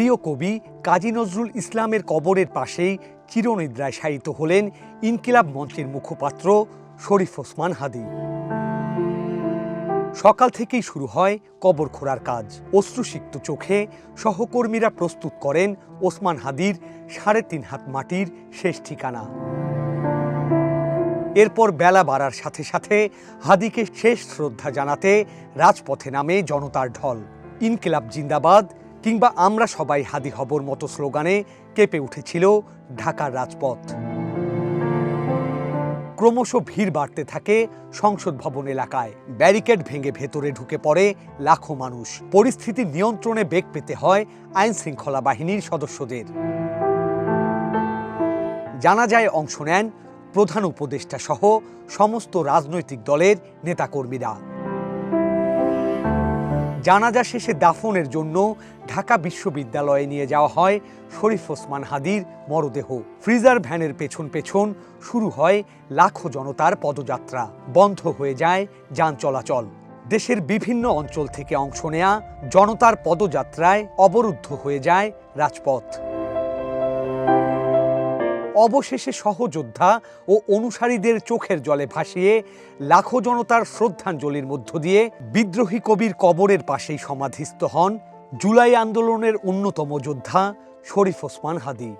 প্রিয় কবি কাজী নজরুল ইসলামের কবরের পাশেই চিরনিদ্রায় শায়িত হলেন ইনকিলাব মঞ্চের মুখপাত্র শরীফ ওসমান হাদী। সকাল থেকেই শুরু হয় কবর খোঁড়ার কাজ। অশ্রুসিক্ত চোখে সহকর্মীরা প্রস্তুত করেন ওসমান হাদীর ৩.৫ হাত মাটির শেষ ঠিকানা। এরপর বেলা বাড়ার সাথে সাথে হাদীকে শেষ শ্রদ্ধা জানাতে রাজপথে নামে জনতার ঢল। ইনকিলাব জিন্দাবাদ কিংবা আমরা সবাই হাদী হবর মতো স্লোগানে কেঁপে উঠেছিল ঢাকার রাজপথ। ক্রমশ ভিড় বাড়তে থাকে সংসদ ভবন এলাকায়। ব্যারিকেড ভেঙে ভেতরে ঢুকে পড়ে লাখো মানুষ। পরিস্থিতি নিয়ন্ত্রণে বেগ পেতে হয় আইন শৃঙ্খলা বাহিনীর সদস্যদের। জানাজায় অংশ নেন প্রধান উপদেষ্টা সহ সমস্ত রাজনৈতিক দলের নেতাকর্মীরা। জানাজা শেষে দাফনের জন্য ঢাকা বিশ্ববিদ্যালয়ে নিয়ে যাওয়া হয় শরীফ ওসমান হাদীর মরদেহ। ফ্রিজার ভ্যানের পেছন পেছন শুরু হয় লাখো জনতার পদযাত্রা। বন্ধ হয়ে যায় যান চলাচল। দেশের বিভিন্ন অঞ্চল থেকে অংশ নেয়া জনতার পদযাত্রায় অবরুদ্ধ হয়ে যায় রাজপথ। অবশেষে সহযোদ্ধা ও অনুসারীদের চোখের জলে ভাসিয়ে লাখো জনতার শ্রদ্ধাঞ্জলির মধ্য দিয়ে বিদ্রোহী কবির কবরের পাশেই সমাধিস্থ হন জুলাই আন্দোলনের অন্যতম যোদ্ধা শরীফ ওসমান হাদী।